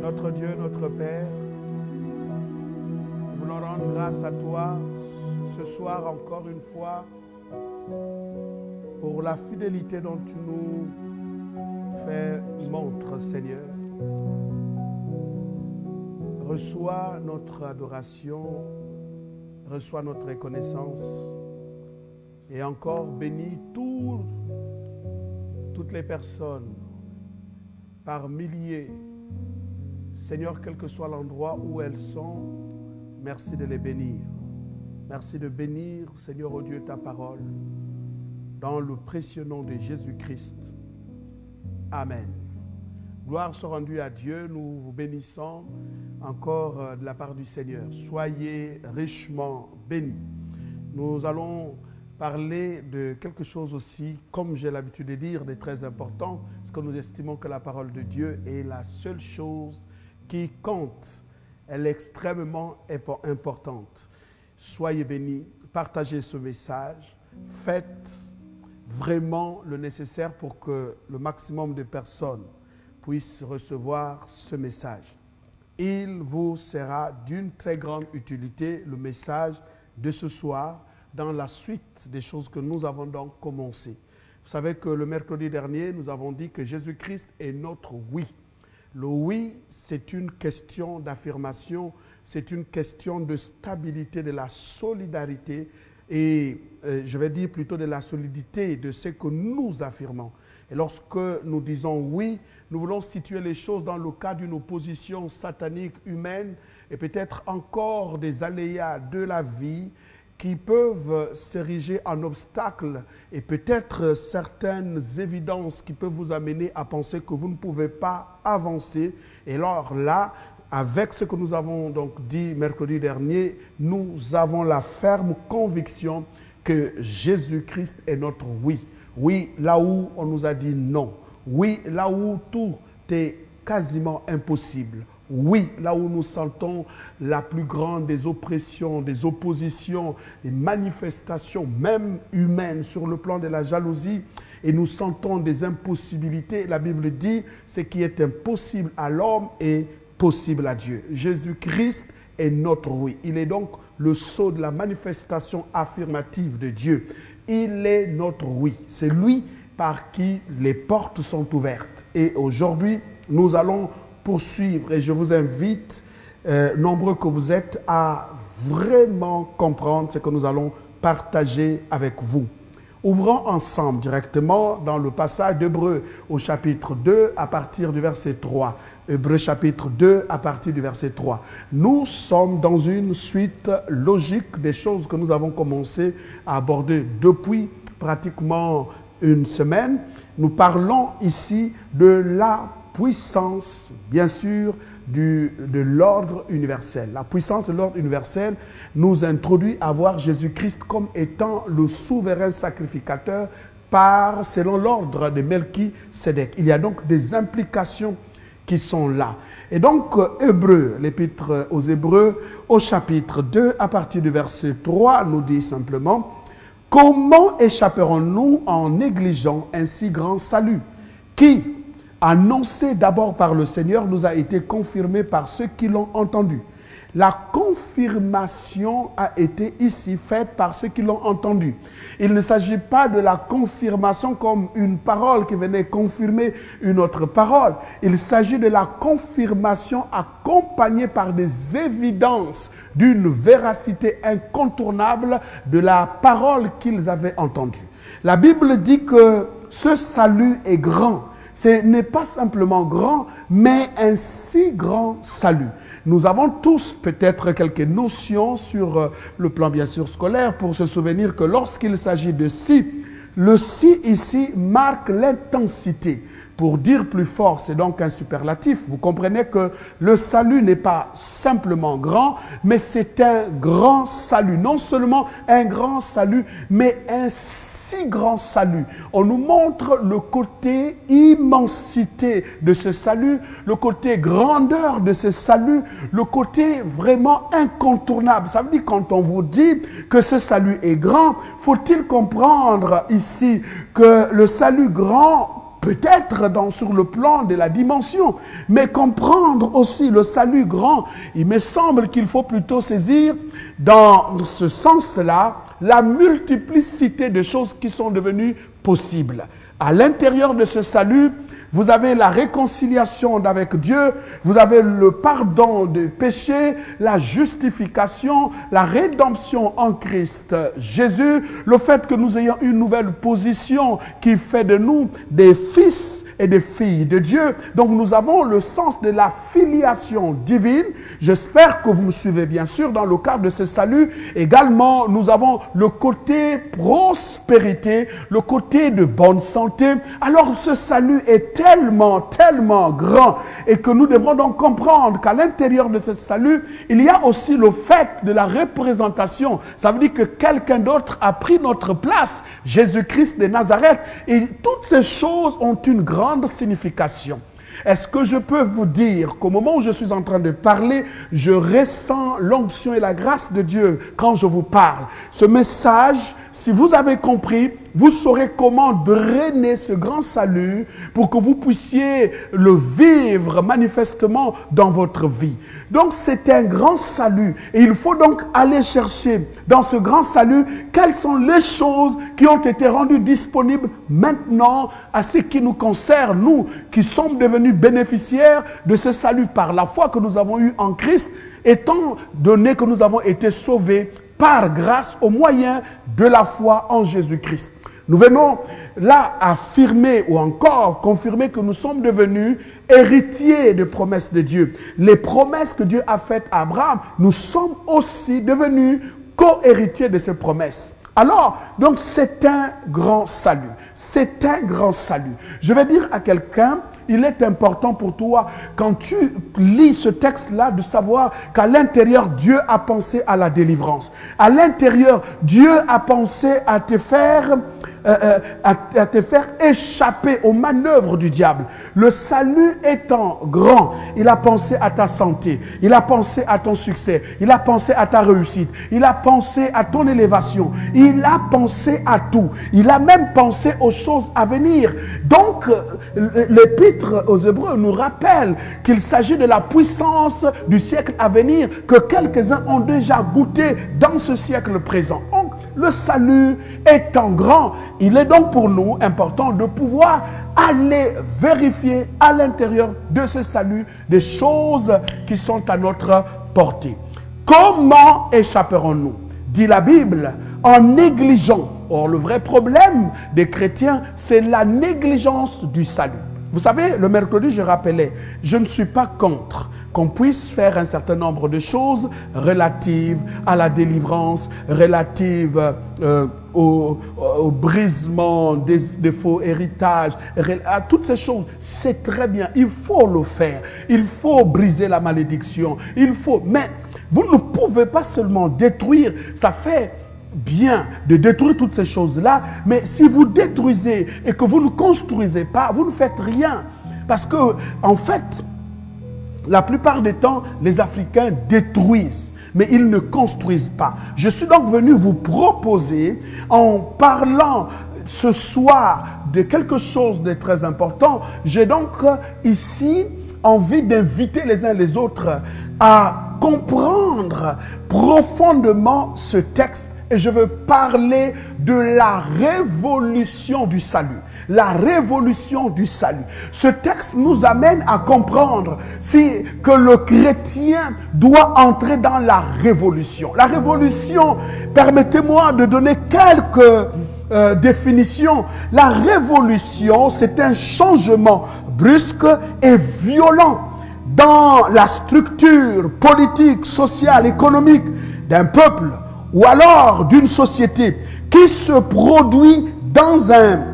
Notre Dieu, notre Père, nous voulons rendre grâce à toi ce soir encore une fois pour la fidélité dont tu nous fais montre, Seigneur. Reçois notre adoration, reçois notre reconnaissance et encore bénis toutes les personnes par milliers. Seigneur, quel que soit l'endroit où elles sont, merci de les bénir. Merci de bénir, Seigneur, oh Dieu, ta parole, dans le précieux nom de Jésus-Christ. Amen. Gloire soit rendue à Dieu. Nous vous bénissons encore de la part du Seigneur. Soyez richement bénis. Nous allons parler de quelque chose aussi, comme j'ai l'habitude de dire, de très important, parce que nous estimons que la parole de Dieu est la seule chose qui compte. Elle est extrêmement importante. Soyez bénis, partagez ce message, faites vraiment le nécessaire pour que le maximum de personnes puissent recevoir ce message. Il vous sera d'une très grande utilité, le message de ce soir, dans la suite des choses que nous avons donc commencées. Vous savez que le mercredi dernier, nous avons dit que Jésus-Christ est notre oui. Le oui, c'est une question d'affirmation, c'est une question de stabilité, de la solidarité et je vais dire plutôt de la solidité de ce que nous affirmons. Et lorsque nous disons oui, nous voulons situer les choses dans le cas d'une opposition satanique humaine et peut-être encore des aléas de la vie qui peuvent s'ériger en obstacle et peut-être certaines évidences qui peuvent vous amener à penser que vous ne pouvez pas avancer. Et alors là, avec ce que nous avons donc dit mercredi dernier, nous avons la ferme conviction que Jésus-Christ est notre oui. Oui, là où on nous a dit non. Oui, là où tout est quasiment impossible. Oui, là où nous sentons la plus grande des oppressions, des oppositions, des manifestations, même humaines, sur le plan de la jalousie, et nous sentons des impossibilités. La Bible dit, ce qui est impossible à l'homme est possible à Dieu. Jésus-Christ est notre oui. Il est donc le sceau de la manifestation affirmative de Dieu. Il est notre oui. C'est lui par qui les portes sont ouvertes. Et aujourd'hui, nous allons poursuivre et je vous invite, nombreux que vous êtes, à vraiment comprendre ce que nous allons partager avec vous. Ouvrons ensemble directement dans le passage d'Hébreux au chapitre 2 à partir du verset 3. Hébreux chapitre 2 à partir du verset 3. Nous sommes dans une suite logique des choses que nous avons commencé à aborder depuis pratiquement une semaine. Nous parlons ici de la puissance, bien sûr, de l'ordre universel. La puissance de l'ordre universel nous introduit à voir Jésus-Christ comme étant le souverain sacrificateur selon l'ordre de Melchisédek. Il y a donc des implications qui sont là. Et donc, Hébreux, l'épître aux Hébreux, au chapitre 2, à partir du verset 3, nous dit simplement « Comment échapperons-nous en négligeant un si grand salut qui, annoncé d'abord par le Seigneur, nous a été confirmé par ceux qui l'ont entendu. » La confirmation a été ici faite par ceux qui l'ont entendu. Il ne s'agit pas de la confirmation comme une parole qui venait confirmer une autre parole. Il s'agit de la confirmation accompagnée par des évidences d'une véracité incontournable de la parole qu'ils avaient entendue. La Bible dit que ce salut est grand. Ce n'est pas simplement grand, mais un si grand salut. Nous avons tous peut-être quelques notions sur le plan bien sûr scolaire pour se souvenir que lorsqu'il s'agit de si, le si ici marque l'intensité. Pour dire plus fort, c'est donc un superlatif. Vous comprenez que le salut n'est pas simplement grand, mais c'est un grand salut. Non seulement un grand salut, mais un si grand salut. On nous montre le côté immensité de ce salut, le côté grandeur de ce salut, le côté vraiment incontournable. Ça veut dire quand on vous dit que ce salut est grand, faut-il comprendre ici que le salut grand peut-être sur le plan de la dimension, mais comprendre aussi le salut grand, il me semble qu'il faut plutôt saisir dans ce sens-là la multiplicité de choses qui sont devenues possibles. À l'intérieur de ce salut, vous avez la réconciliation avec Dieu, vous avez le pardon des péchés, la justification, la rédemption en Christ Jésus, le fait que nous ayons une nouvelle position qui fait de nous des fils et des filles de Dieu. Donc nous avons le sens de la filiation divine. J'espère que vous me suivez bien sûr dans le cadre de ce salut. Également, nous avons le côté prospérité, le côté de bonne santé. Alors ce salut est tellement grand et que nous devons donc comprendre qu'à l'intérieur de ce salut, il y a aussi le fait de la représentation. Ça veut dire que quelqu'un d'autre a pris notre place, Jésus-Christ de Nazareth. Et toutes ces choses ont une grande signification. Est-ce que je peux vous dire qu'au moment où je suis en train de parler, je ressens l'onction et la grâce de Dieu quand je vous parle? Ce message, si vous avez compris, vous saurez comment drainer ce grand salut pour que vous puissiez le vivre manifestement dans votre vie. Donc c'est un grand salut et il faut donc aller chercher dans ce grand salut quelles sont les choses qui ont été rendues disponibles maintenant à ce qui nous concerne, nous qui sommes devenus bénéficiaires de ce salut par la foi que nous avons eue en Christ, étant donné que nous avons été sauvés par grâce au moyen de la foi en Jésus-Christ. Nous venons là affirmer ou encore confirmer que nous sommes devenus héritiers des promesses de Dieu. Les promesses que Dieu a faites à Abraham, nous sommes aussi devenus co-héritiers de ces promesses. Alors, donc c'est un grand salut. C'est un grand salut. Je vais dire à quelqu'un, il est important pour toi, quand tu lis ce texte-là, de savoir qu'à l'intérieur, Dieu a pensé à la délivrance. À l'intérieur, Dieu a pensé à te faire échapper aux manœuvres du diable. Le salut étant grand, il a pensé à ta santé, il a pensé à ton succès, il a pensé à ta réussite, il a pensé à ton élévation, il a pensé à tout. Il a même pensé aux choses à venir. Donc, l'épître aux Hébreux nous rappelle qu'il s'agit de la puissance du siècle à venir que quelques-uns ont déjà goûté dans ce siècle présent. Donc, le salut étant grand, il est donc pour nous important de pouvoir aller vérifier à l'intérieur de ce salut des choses qui sont à notre portée. Comment échapperons-nous? Dit la Bible, en négligeant. Or, le vrai problème des chrétiens, c'est la négligence du salut. Vous savez, le mercredi, je rappelais, je ne suis pas contre qu'on puisse faire un certain nombre de choses relatives à la délivrance, relatives au brisement des faux héritages, à toutes ces choses. C'est très bien, il faut le faire. Il faut briser la malédiction. Il faut, mais vous ne pouvez pas seulement détruire, ça fait bien de détruire toutes ces choses-là, mais si vous détruisez et que vous ne construisez pas, vous ne faites rien. Parce que, en fait, la plupart des temps, les Africains détruisent, mais ils ne construisent pas. Je suis donc venu vous proposer, en parlant ce soir de quelque chose de très important, j'ai donc ici envie d'inviter les uns les autres à comprendre profondément ce texte. Et je veux parler de la révolution du salut. La révolution du salut. Ce texte nous amène à comprendre que le chrétien doit entrer dans la révolution. La révolution, permettez-moi de donner quelques définitions. La révolution, c'est un changement brusque et violent dans la structure politique, sociale, économique d'un peuple ou alors d'une société qui se produit dans un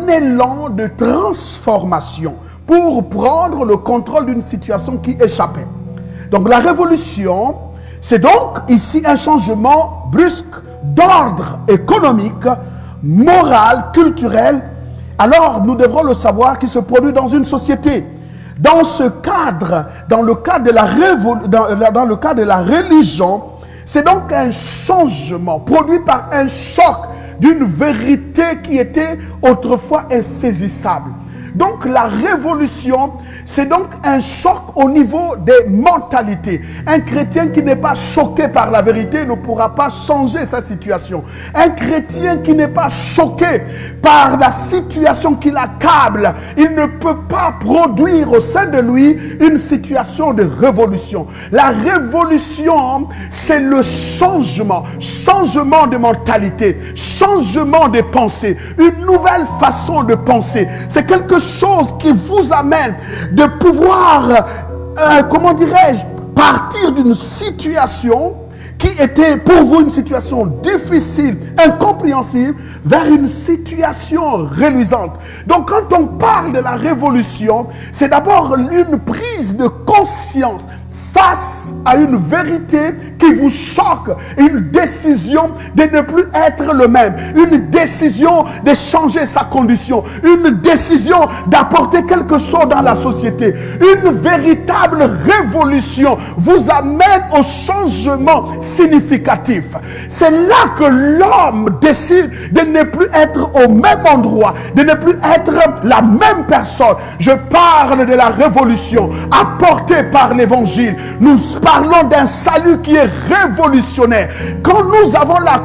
élan de transformation pour prendre le contrôle d'une situation qui échappait. Donc la révolution, c'est donc ici un changement brusque d'ordre économique, moral, culturel. Alors nous devrons le savoir qui se produit dans une société. Dans ce cadre, dans le cadre de la religion, c'est donc un changement produit par un choc d'une vérité qui était autrefois insaisissable. Donc la révolution, c'est donc un choc au niveau des mentalités. Un chrétien qui n'est pas choqué par la vérité ne pourra pas changer sa situation. Un chrétien qui n'est pas choqué par la situation qui l'accable, il ne peut pas produire au sein de lui une situation de révolution. La révolution, c'est le changement de mentalité, changement de pensée, une nouvelle façon de penser. C'est quelque chose qui vous amène de pouvoir, comment dirais-je, partir d'une situation qui était pour vous une situation difficile, incompréhensible, vers une situation reluisante. Donc quand on parle de la révolution, c'est d'abord une prise de conscience face à une vérité qui vous choque, une décision de ne plus être le même, une décision de changer sa condition, une décision d'apporter quelque chose dans la société. Une véritable révolution vous amène au changement significatif. C'est là que l'homme décide de ne plus être au même endroit, de ne plus être la même personne. Je parle de la révolution apportée par l'évangile. Nous parlons d'un salut qui est révolutionnaire. Quand nous avons la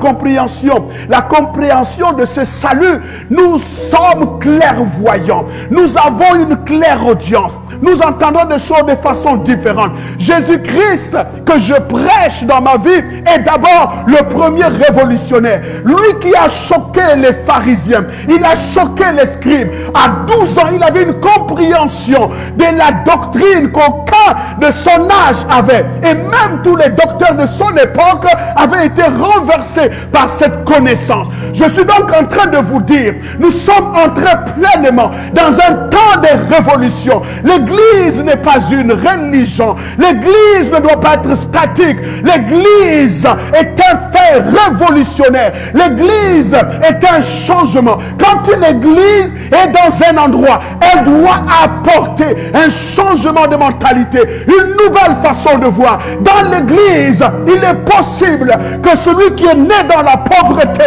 compréhension de ce salut, nous sommes clairvoyants. Nous avons une claire audience. Nous entendons des choses de façon différente. Jésus-Christ que je prêche dans ma vie est d'abord le premier révolutionnaire. Lui qui a choqué les pharisiens, il a choqué les scribes. À 12 ans, il avait une compréhension de la doctrine qu'aucun de son âge avait. Et même tous les docteurs de son époque avaient été renversés par cette connaissance. Je suis donc en train de vous dire, nous sommes entrés pleinement dans un temps de révolution. L'église n'est pas une religion. L'église ne doit pas être statique. L'église est un fait révolutionnaire. L'église est un changement. Quand une église est dans un endroit, elle doit apporter un changement de mentalité, une nouvelle façon de voir. Dans l'église, il est possible que celui qui est né dans la pauvreté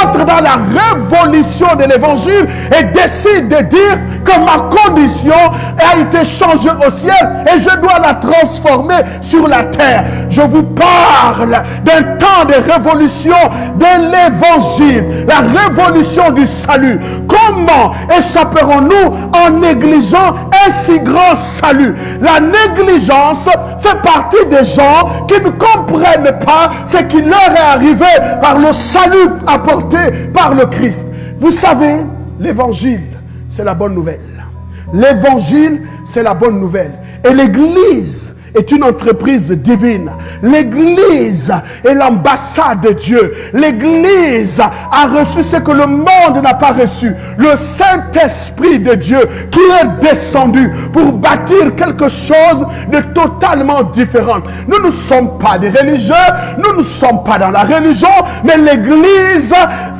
entre dans la révolution de l'évangile et décide de dire que ma condition a été changée au ciel et je dois la transformer sur la terre. Je vous parle d'un temps de révolution de l'évangile, la révolution du salut. Comment échapperons-nous en négligeant un si grand salut? La négligence fait partie des gens qui ne comprennent pas ce qui leur est arrivé par le salut apporté par le Christ. Vous savez, l'évangile, c'est la bonne nouvelle. L'évangile, c'est la bonne nouvelle. Et l'église est une entreprise divine. L'église est l'ambassade de Dieu. L'église a reçu ce que le monde n'a pas reçu. Le Saint-Esprit de Dieu qui est descendu pour bâtir quelque chose de totalement différent. Nous ne sommes pas des religieux, nous ne sommes pas dans la religion, mais l'église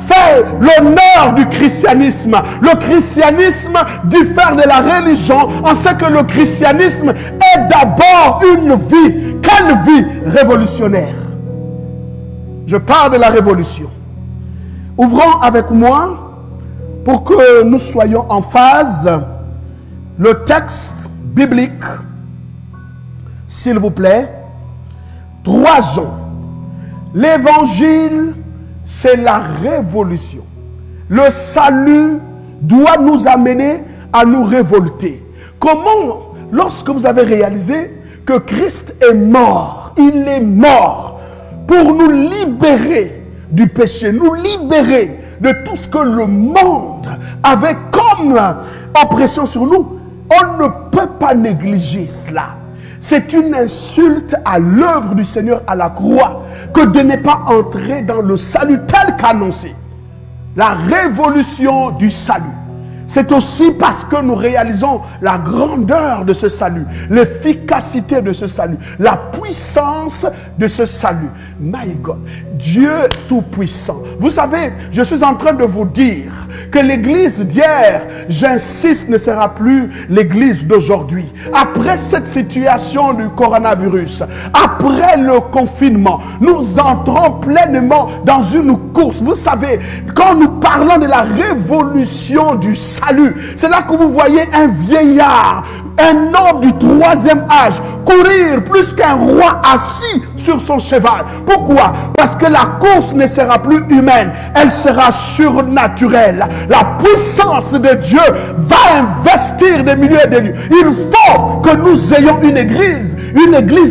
fait l'honneur du christianisme. Le christianisme diffère de la religion en ce que le christianisme est d'abord une vie. Quelle vie révolutionnaire! Je parle de la révolution. Ouvrons avec moi, pour que nous soyons en phase, le texte biblique, s'il vous plaît. 3 Jean. L'évangile, c'est la révolution. Le salut doit nous amener à nous révolter. Comment, lorsque vous avez réalisé que Christ est mort, il est mort pour nous libérer du péché, nous libérer de tout ce que le monde avait comme oppression sur nous, on ne peut pas négliger cela. C'est une insulte à l'œuvre du Seigneur à la croix que de ne pas entrer dans le salut tel qu'annoncé. La révolution du salut. C'est aussi parce que nous réalisons la grandeur de ce salut, l'efficacité de ce salut, la puissance de ce salut. My God, Dieu Tout-Puissant. Vous savez, je suis en train de vous dire que l'église d'hier, j'insiste, ne sera plus l'église d'aujourd'hui. Après cette situation du coronavirus, après le confinement, nous entrons pleinement dans une course. Vous savez, quand nous parlons de la révolution du salut, c'est là que vous voyez un vieillard, un homme du 3e âge, courir plus qu'un roi assis sur son cheval. Pourquoi? Parce que la course ne sera plus humaine, elle sera surnaturelle. La puissance de Dieu va investir des milieux et des lieux. Il faut que nous ayons une église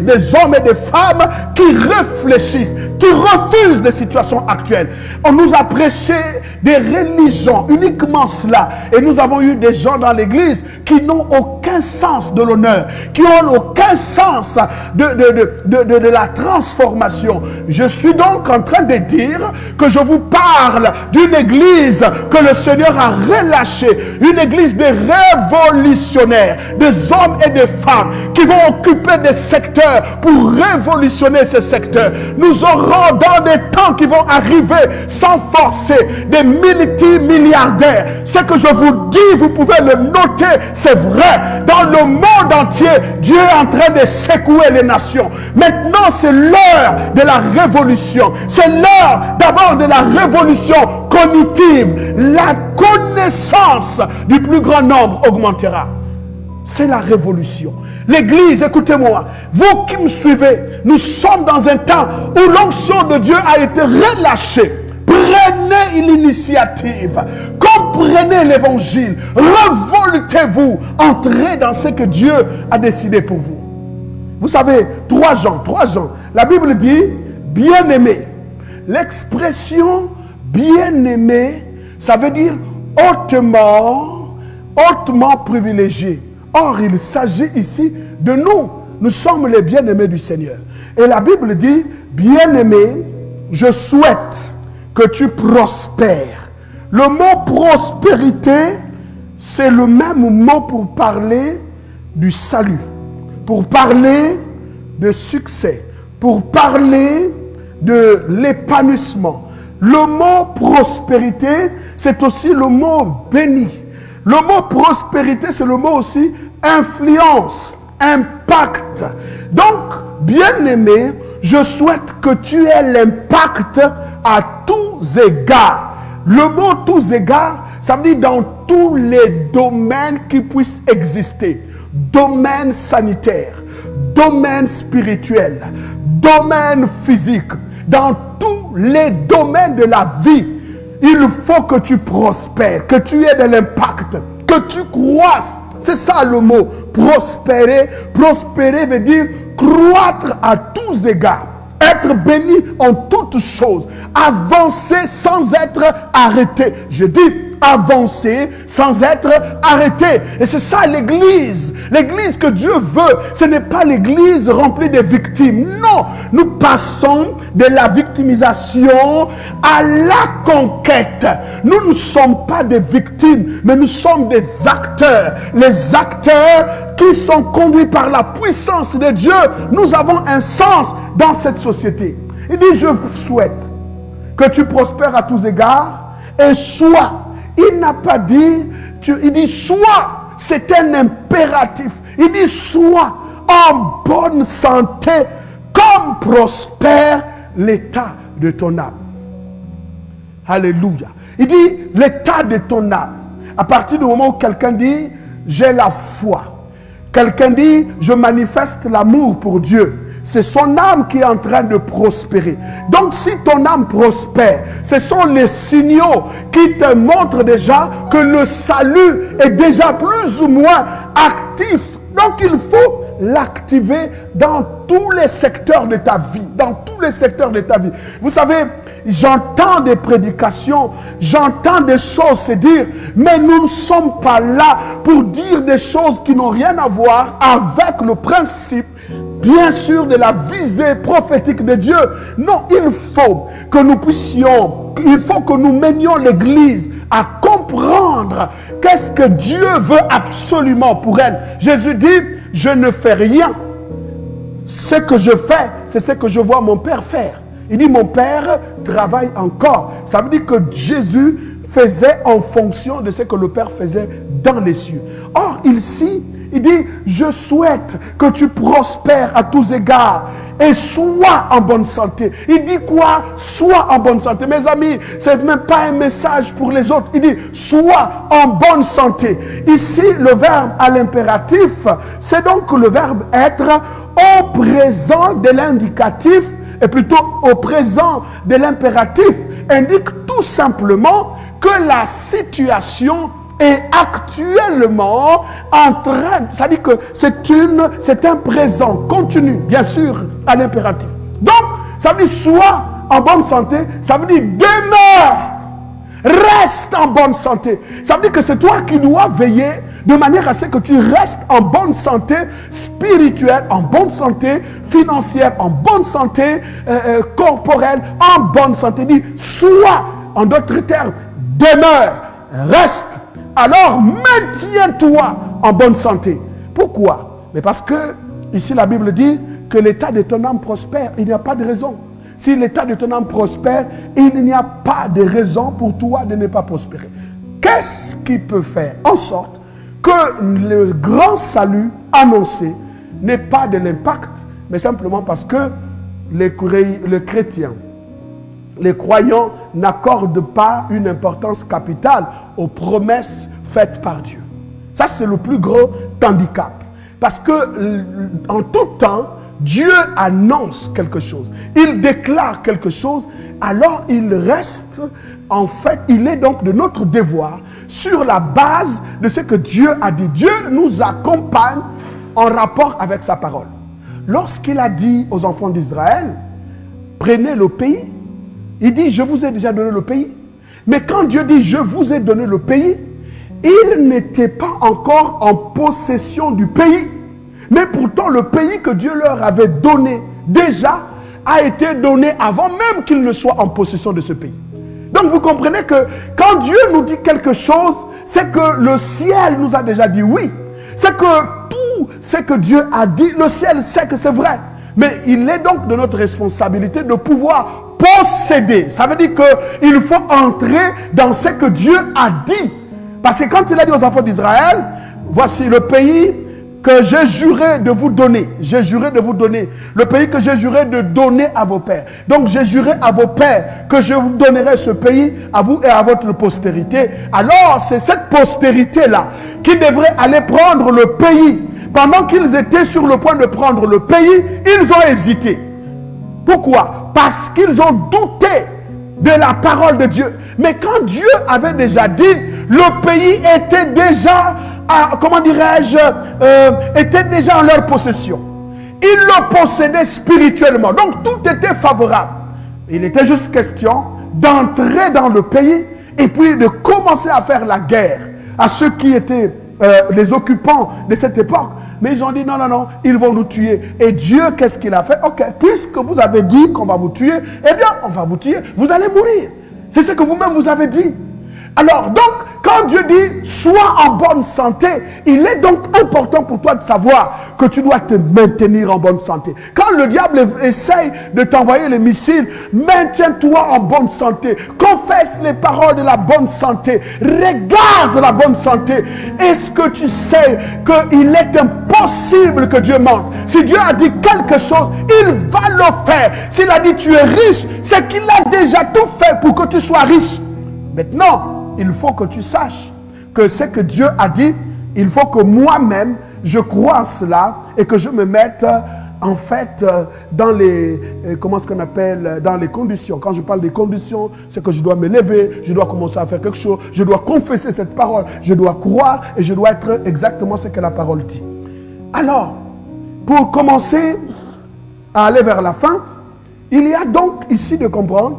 des hommes et des femmes qui réfléchissent, qui refusent des situations actuelles. On nous a prêché des religions, uniquement cela. Et nous avons eu des gens dans l'église qui n'ont aucun sens de l'honneur, qui n'ont aucun sens de la transformation. Je suis donc en train de dire que je vous parle d'une église que le Seigneur a relâchée, une église de révolutionnaires, des hommes et des femmes qui vont occuper des secteurs pour révolutionner ces secteurs. Nous aurons dans des temps qui vont arriver sans forcer des multimilliardaires. Ce que je vous dis, vous pouvez le noter, c'est vrai. Dans le monde entier, Dieu est en train de secouer les nations. Maintenant, c'est l'heure de la révolution. C'est l'heure d'abord de la révolution cognitive. La connaissance du plus grand nombre augmentera. C'est la révolution. L'église, écoutez-moi, vous qui me suivez, nous sommes dans un temps où l'onction de Dieu a été relâchée. Prenez l'initiative, comprenez l'évangile, révoltez-vous, entrez dans ce que Dieu a décidé pour vous. Vous savez, 3 Jean, la Bible dit bien-aimé. L'expression bien-aimé, ça veut dire hautement privilégié. Or, il s'agit ici de nous. Nous sommes les bien-aimés du Seigneur. Et la Bible dit, bien-aimé, je souhaite que tu prospères. Le mot prospérité, c'est le même mot pour parler du salut, pour parler de succès, pour parler de l'épanouissement. Le mot prospérité, c'est aussi le mot béni. Le mot prospérité, c'est le mot aussi influence, impact. Donc, bien-aimé, je souhaite que tu aies l'impact à tous égards. Le mot tous égards, ça veut dire dans tous les domaines qui puissent exister. Domaine sanitaire, domaine spirituel, domaine physique. Dans tous les domaines de la vie, il faut que tu prospères, que tu aies de l'impact, que tu croisses. C'est ça le mot, prospérer. Prospérer veut dire croître à tous égards. Être béni en toutes choses. Avancer sans être arrêté. Je dis avancer sans être arrêté. Et c'est ça l'église. L'église que Dieu veut, ce n'est pas l'église remplie de victimes. Non, nous passons de la victimisation à la conquête. Nous ne sommes pas des victimes, mais nous sommes des acteurs. Les acteurs qui sont conduits par la puissance de Dieu. Nous avons un sens dans cette société. Il dit, je souhaite que tu prospères à tous égards et sois. Il n'a pas dit, il dit sois, c'est un impératif. Il dit sois en bonne santé comme prospère l'état de ton âme. Alléluia. Il dit l'état de ton âme. À partir du moment où quelqu'un dit j'ai la foi, quelqu'un dit je manifeste l'amour pour Dieu, c'est son âme qui est en train de prospérer. Donc si ton âme prospère, ce sont les signaux qui te montrent déjà que le salut est déjà plus ou moins actif. Donc il faut l'activer dans tous les secteurs de ta vie. Dans tous les secteurs de ta vie. Vous savez, j'entends des prédications, j'entends des choses se dire, mais nous ne sommes pas là pour dire des choses qui n'ont rien à voir avec le principe, bien sûr, de la visée prophétique de Dieu. Non, il faut que nous puissions, il faut que nous menions l'Église à comprendre qu'est-ce que Dieu veut absolument pour elle. Jésus dit, je ne fais rien. Ce que je fais, c'est ce que je vois mon Père faire. Il dit, mon Père travaille encore. Ça veut dire que Jésus faisait en fonction de ce que le Père faisait dans les cieux. Or, ici, il dit, je souhaite que tu prospères à tous égards et sois en bonne santé. Il dit quoi? Sois en bonne santé. Mes amis, ce n'est même pas un message pour les autres. Il dit, sois en bonne santé. Ici, le verbe à l'impératif, c'est donc le verbe être au présent de l'indicatif, et plutôt au présent de l'impératif, indique tout simplement que la situation est actuellement en train, c'est-à-dire que c'est un présent continu, bien sûr, à l'impératif. Donc, ça veut dire sois en bonne santé, ça veut dire demeure, reste en bonne santé. Ça veut dire que c'est toi qui dois veiller de manière à ce que tu restes en bonne santé spirituelle, en bonne santé financière, en bonne santé corporelle, en bonne santé. Dit, sois, en d'autres termes, demeure, reste. Alors, maintiens-toi en bonne santé. Pourquoi? Mais parce que, ici, la Bible dit que l'état de ton âme prospère. Il n'y a pas de raison. Si l'état de ton âme prospère, il n'y a pas de raison pour toi de ne pas prospérer. Qu'est-ce qui peut faire en sorte que le grand salut annoncé n'ait pas de l'impact, mais simplement parce que les chrétiens, les croyants n'accordent pas une importance capitale aux promesses faites par Dieu. Ça, c'est le plus gros handicap. Parce que en tout temps, Dieu annonce quelque chose. Il déclare quelque chose, alors il reste, en fait, il est donc de notre devoir, sur la base de ce que Dieu a dit. Dieu nous accompagne en rapport avec sa parole. Lorsqu'il a dit aux enfants d'Israël, prenez le pays, il dit, je vous ai déjà donné le pays. Mais quand Dieu dit, je vous ai donné le pays, ils n'étaient pas encore en possession du pays. Mais pourtant, le pays que Dieu leur avait donné déjà a été donné avant même qu'ils ne soient en possession de ce pays. Donc vous comprenez que quand Dieu nous dit quelque chose, c'est que le ciel nous a déjà dit oui. C'est que tout ce que Dieu a dit, le ciel sait que c'est vrai. Mais il est donc de notre responsabilité de pouvoir posséder. Ça veut dire qu'il faut entrer dans ce que Dieu a dit. Parce que quand il a dit aux enfants d'Israël, voici le pays que j'ai juré de vous donner. J'ai juré de vous donner. Le pays que j'ai juré de donner à vos pères. Donc j'ai juré à vos pères que je vous donnerai ce pays à vous et à votre postérité. Alors c'est cette postérité-là qui devrait aller prendre le pays. Pendant qu'ils étaient sur le point de prendre le pays, ils ont hésité. Pourquoi? Parce qu'ils ont douté de la parole de Dieu. Mais quand Dieu avait déjà dit, le pays était déjà, comment dirais-je, était déjà en leur possession. Ils le possédaient spirituellement. Donc tout était favorable. Il était juste question d'entrer dans le pays et puis de commencer à faire la guerre à ceux qui étaient les occupants de cette époque. Mais ils ont dit non, non, non, ils vont nous tuer. Et Dieu, qu'est-ce qu'il a fait? Ok, puisque vous avez dit qu'on va vous tuer, eh bien, on va vous tuer, vous allez mourir. C'est ce que vous-même vous avez dit. Alors, donc, quand Dieu dit, sois en bonne santé, il est donc important pour toi de savoir que tu dois te maintenir en bonne santé. Quand le diable essaye de t'envoyer les missiles, maintiens-toi en bonne santé. Confesse les paroles de la bonne santé. Regarde la bonne santé. Est-ce que tu sais qu'il est impossible que Dieu mente? Si Dieu a dit quelque chose, il va le faire. S'il a dit tu es riche, c'est qu'il a déjà tout fait pour que tu sois riche. Maintenant, il faut que tu saches que ce que Dieu a dit, il faut que moi-même, je croie en cela et que je me mette en fait dans les, comment est-ce qu'on appelle, dans les conditions. Quand je parle des conditions, c'est que je dois me lever, je dois commencer à faire quelque chose, je dois confesser cette parole, je dois croire et je dois être exactement ce que la parole dit. Alors, pour commencer à aller vers la fin, il y a donc ici de comprendre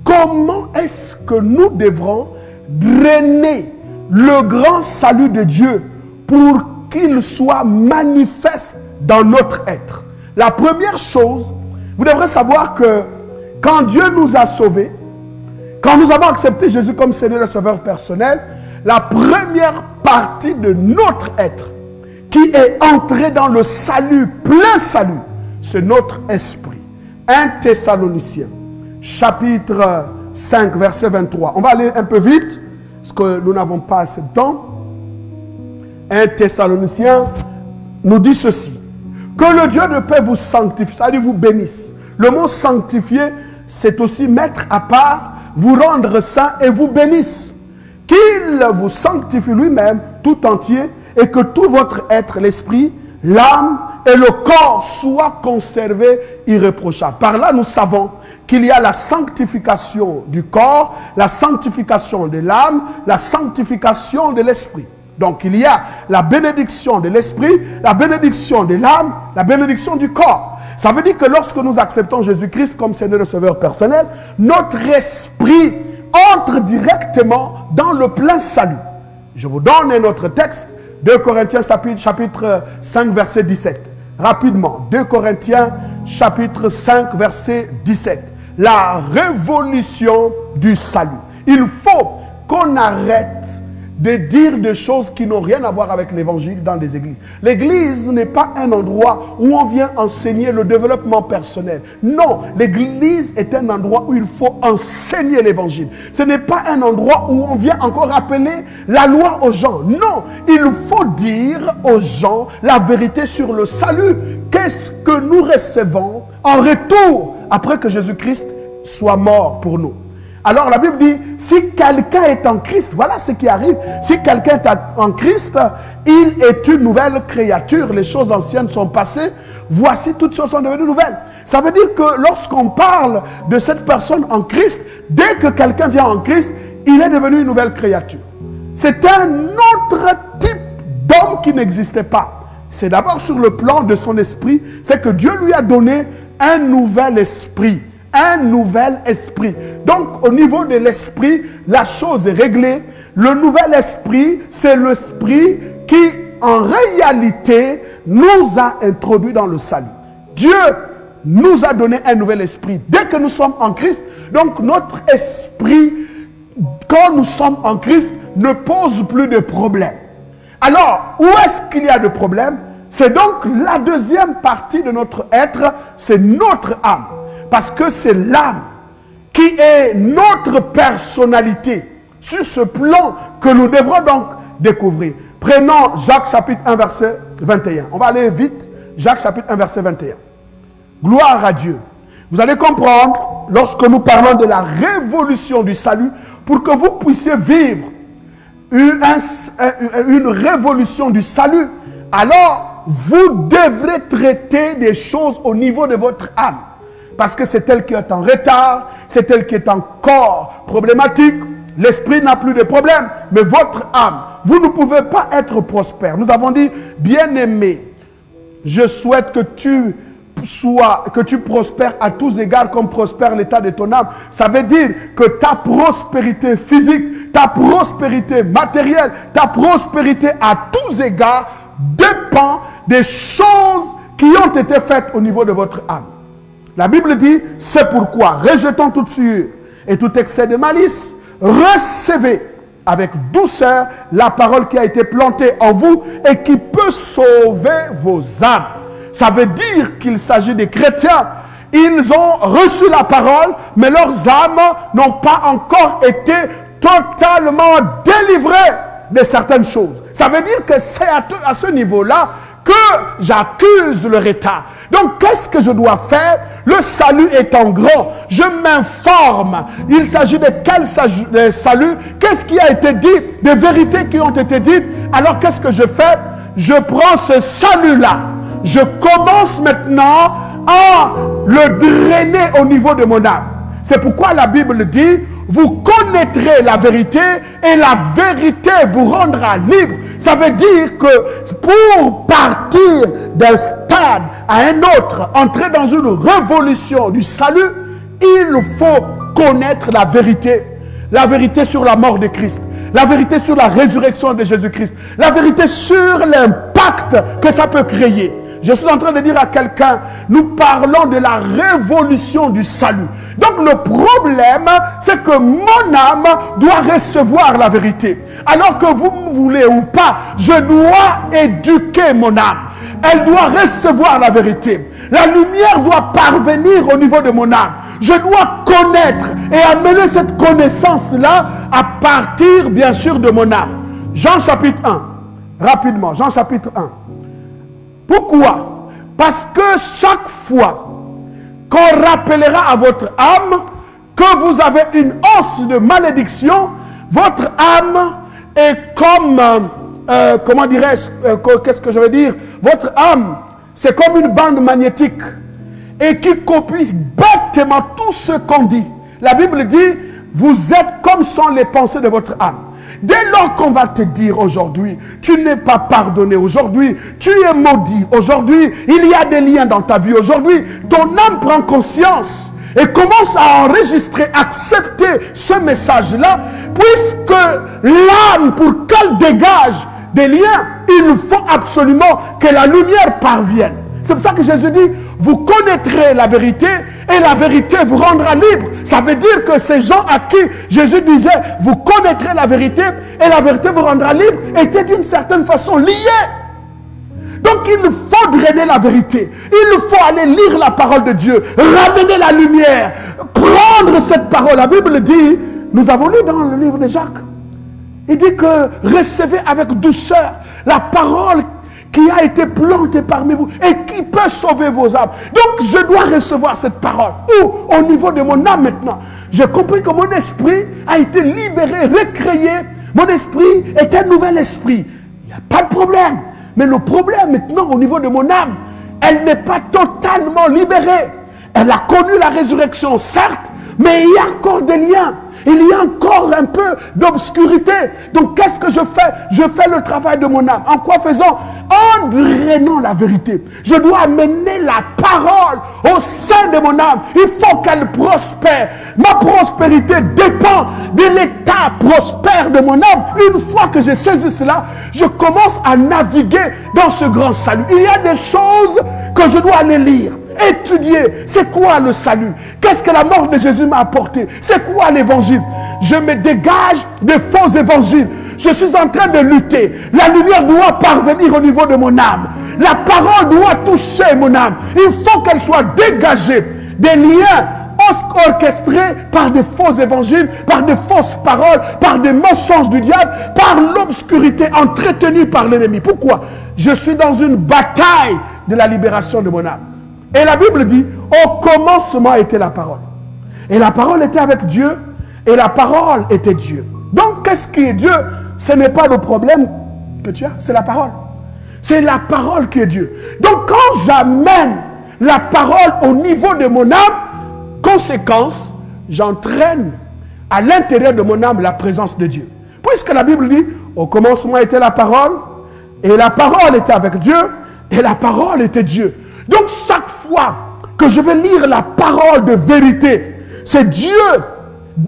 comment est-ce que nous devrons drainer le grand salut de Dieu pour qu'il soit manifeste dans notre être. La première chose, vous devrez savoir que quand Dieu nous a sauvés, quand nous avons accepté Jésus comme Seigneur et Sauveur personnel, la première partie de notre être qui est entrée dans le salut, plein salut, c'est notre esprit. 1 Thessaloniciens chapitre 5, verset 23. On va aller un peu vite. parce que nous n'avons pas assez de temps. 1 Thessaloniciens nous dit ceci. Que le Dieu de paix vous sanctifie, c'est-à-dire vous bénisse. Le mot sanctifier, c'est aussi mettre à part, vous rendre saint et vous bénisse. Qu'il vous sanctifie lui-même tout entier et que tout votre être, l'esprit, l'âme et le corps soient conservés irréprochables. Par là, nous savons qu'il y a la sanctification du corps, la sanctification de l'âme, la sanctification de l'esprit. Donc, il y a la bénédiction de l'esprit, la bénédiction de l'âme, la bénédiction du corps. Ça veut dire que lorsque nous acceptons Jésus-Christ comme Seigneur et Sauveur personnel, notre esprit entre directement dans le plein salut. Je vous donne un autre texte, 2 Corinthiens chapitre 5, verset 17. Rapidement, 2 Corinthiens chapitre 5, verset 17. La révolution du salut. Il faut qu'on arrête de dire des choses qui n'ont rien à voir avec l'évangile dans les églises. L'église n'est pas un endroit où on vient enseigner le développement personnel. Non, l'église est un endroit où il faut enseigner l'évangile. Ce n'est pas un endroit où on vient encore rappeler la loi aux gens. Non, il faut dire aux gens la vérité sur le salut. Qu'est-ce que nous recevons en retour après que Jésus-Christ soit mort pour nous? Alors la Bible dit, si quelqu'un est en Christ, voilà ce qui arrive. Si quelqu'un est en Christ, il est une nouvelle créature. Les choses anciennes sont passées. Voici, toutes choses sont devenues nouvelles. Ça veut dire que lorsqu'on parle de cette personne en Christ, dès que quelqu'un vient en Christ, il est devenu une nouvelle créature. C'est un autre type d'homme qui n'existait pas. C'est d'abord sur le plan de son esprit, c'est que Dieu lui a donné un nouvel esprit. Un nouvel esprit. Donc, au niveau de l'esprit, la chose est réglée. Le nouvel esprit, c'est l'esprit qui, en réalité, nous a introduits dans le salut. Dieu nous a donné un nouvel esprit. Dès que nous sommes en Christ, donc notre esprit, quand nous sommes en Christ, ne pose plus de problème. Alors, où est-ce qu'il y a de problème? C'est donc la deuxième partie de notre être, c'est notre âme. Parce que c'est l'âme qui est notre personnalité sur ce plan que nous devrons donc découvrir. Prenons Jacques chapitre 1 verset 21. On va aller vite. Jacques chapitre 1 verset 21. Gloire à Dieu. Vous allez comprendre lorsque nous parlons de la révolution du salut pour que vous puissiez vivre une révolution du salut. Alors vous devrez traiter des choses au niveau de votre âme. Parce que c'est elle qui est en retard, c'est elle qui est encore problématique. L'esprit n'a plus de problème, mais votre âme, vous ne pouvez pas être prospère. Nous avons dit, bien-aimé, je souhaite que tu prospères à tous égards comme prospère l'état de ton âme. Ça veut dire que ta prospérité physique, ta prospérité matérielle, ta prospérité à tous égards dépend des choses qui ont été faites au niveau de votre âme. La Bible dit, c'est pourquoi, rejetant toute souillure et tout excès de malice, recevez avec douceur la parole qui a été plantée en vous et qui peut sauver vos âmes. Ça veut dire qu'il s'agit des chrétiens. Ils ont reçu la parole, mais leurs âmes n'ont pas encore été totalement délivrées de certaines choses. Ça veut dire que c'est à ce niveau-là que j'accuse le retard. Donc, qu'est-ce que je dois faire? Le salut étant grand, je m'informe. Il s'agit de quel salut? Qu'est-ce qui a été dit? Des vérités qui ont été dites. Alors, qu'est-ce que je fais? Je prends ce salut-là. Je commence maintenant à le drainer au niveau de mon âme. C'est pourquoi la Bible dit, vous connaîtrez la vérité et la vérité vous rendra libre. Ça veut dire que pour partir d'un stade à un autre, entrer dans une révolution du salut, il faut connaître la vérité. La vérité sur la mort de Christ. La vérité sur la résurrection de Jésus-Christ. La vérité sur l'impact que ça peut créer. Je suis en train de dire à quelqu'un, nous parlons de la révolution du salut. Donc le problème, c'est que mon âme doit recevoir la vérité. Alors que vous me voulez ou pas, je dois éduquer mon âme. elle doit recevoir la vérité. La lumière doit parvenir au niveau de mon âme. Je dois connaître et amener cette connaissance-là à partir, bien sûr, de mon âme. Jean chapitre 1, rapidement, Jean chapitre 1. Pourquoi? Parce que chaque fois qu'on rappellera à votre âme que vous avez une hausse de malédiction, votre âme est comme, comment dirais-je, qu'est-ce que je veux dire? Votre âme, c'est comme une bande magnétique et qui copie bêtement tout ce qu'on dit. La Bible dit, vous êtes comme sont les pensées de votre âme. Dès lors qu'on va te dire aujourd'hui, tu n'es pas pardonné aujourd'hui, tu es maudit aujourd'hui, il y a des liens dans ta vie aujourd'hui, ton âme prend conscience et commence à enregistrer, accepter ce message-là, puisque l'âme, pour qu'elle dégage des liens, il faut absolument que la lumière parvienne. C'est pour ça que Jésus dit, vous connaîtrez la vérité et la vérité vous rendra libre. Ça veut dire que ces gens à qui Jésus disait, vous connaîtrez la vérité et la vérité vous rendra libre, étaient d'une certaine façon liés. Donc il faut drainer la vérité. Il faut aller lire la parole de Dieu, ramener la lumière, prendre cette parole. La Bible dit, nous avons lu dans le livre de Jacques, il dit que recevez avec douceur la parole qui a été plantée parmi vous et qui peut sauver vos âmes. Donc je dois recevoir cette parole. Où? Au niveau de mon âme maintenant. J'ai compris que mon esprit a été libéré, recréé. Mon esprit est un nouvel esprit. Il n'y a pas de problème. Mais le problème maintenant au niveau de mon âme, elle n'est pas totalement libérée. Elle a connu la résurrection, certes, mais il y a encore des liens. Il y a encore un peu d'obscurité. Donc qu'est-ce que je fais? Je fais le travail de mon âme. En quoi faisant? En drainant la vérité. Je dois amener la parole au sein de mon âme. Il faut qu'elle prospère. Ma prospérité dépend de l'état prospère de mon âme. Une fois que j'ai saisi cela, je commence à naviguer dans ce grand salut. Il y a des choses que je dois aller lire, étudier. C'est quoi le salut? Qu'est-ce que la mort de Jésus m'a apporté? C'est quoi l'évangile? Je me dégage des faux évangiles. Je suis en train de lutter. La lumière doit parvenir au niveau de mon âme. La parole doit toucher mon âme. Il faut qu'elle soit dégagée des liens orchestrés par des faux évangiles, par des fausses paroles, par des mensonges du diable, par l'obscurité entretenue par l'ennemi. Pourquoi? Je suis dans une bataille de la libération de mon âme. Et la Bible dit, au commencement était la parole. Et la parole était avec Dieu, et la parole était Dieu. Donc, qu'est-ce qui est Dieu? Ce n'est pas le problème que tu as, c'est la parole. C'est la parole qui est Dieu. Donc, quand j'amène la parole au niveau de mon âme, conséquence, j'entraîne à l'intérieur de mon âme la présence de Dieu. Puisque la Bible dit, au commencement était la parole, et la parole était avec Dieu, et la parole était Dieu. Donc, chaque fois que je vais lire la parole de vérité, c'est Dieu,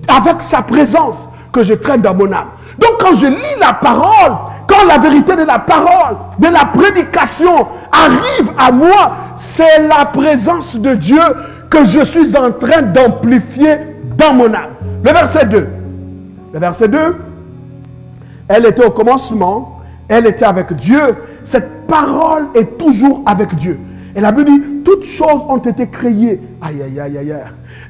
avec sa présence, que je traîne dans mon âme. Donc, quand je lis la parole, quand la vérité de la parole, de la prédication arrive à moi, c'est la présence de Dieu que je suis en train d'amplifier dans mon âme. Le verset 2. Le verset 2, elle était au commencement, elle était avec Dieu. Cette parole est toujours avec Dieu. Et la Bible dit, toutes choses ont été créées. Aïe, aïe, aïe, aïe.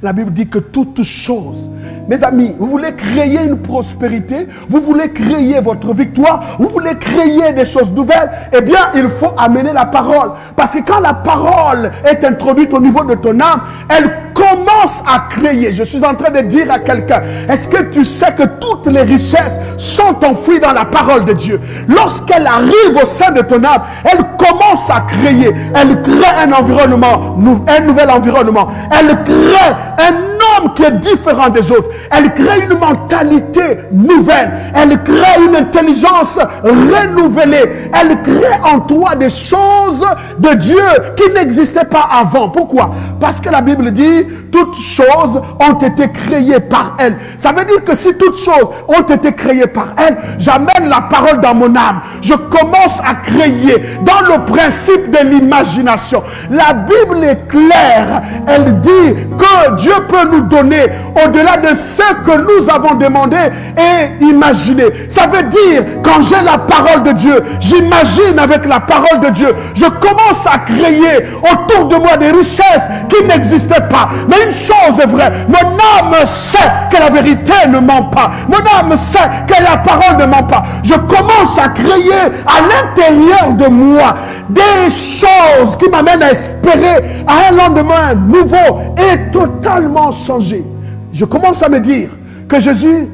La Bible dit que toutes choses. Mes amis, vous voulez créer une prospérité, vous voulez créer votre victoire, vous voulez créer des choses nouvelles, eh bien, il faut amener la parole. Parce que quand la parole est introduite au niveau de ton âme, elle commence à créer. Je suis en train de dire à quelqu'un, est-ce que tu sais que toutes les richesses sont enfouies dans la parole de Dieu? Lorsqu'elle arrive au sein de ton âme, elle commence à créer. Elle crée un environnement, un nouvel environnement. Elle crée un homme qui est différent des autres. Elle crée une mentalité nouvelle. Elle crée une intelligence renouvelée. Elle crée en toi des choses de Dieu qui n'existaient pas avant. Pourquoi? Parce que la Bible dit, toutes choses ont été créées par elle. Ça veut dire que si toutes choses ont été créées par elle, j'amène la parole dans mon âme. Je commence à créer dans le principe de l'imagination. La Bible est claire. Elle dit que Dieu peut nous donné au-delà de ce que nous avons demandé et imaginé. Ça veut dire, quand j'ai la parole de Dieu, j'imagine avec la parole de Dieu, je commence à créer autour de moi des richesses qui n'existaient pas. Mais une chose est vraie, mon âme sait que la vérité ne ment pas. Mon âme sait que la parole ne ment pas. Je commence à créer à l'intérieur de moi des choses qui m'amènent à espérer à un lendemain nouveau et totalement changé. Je commence à me dire que Jésus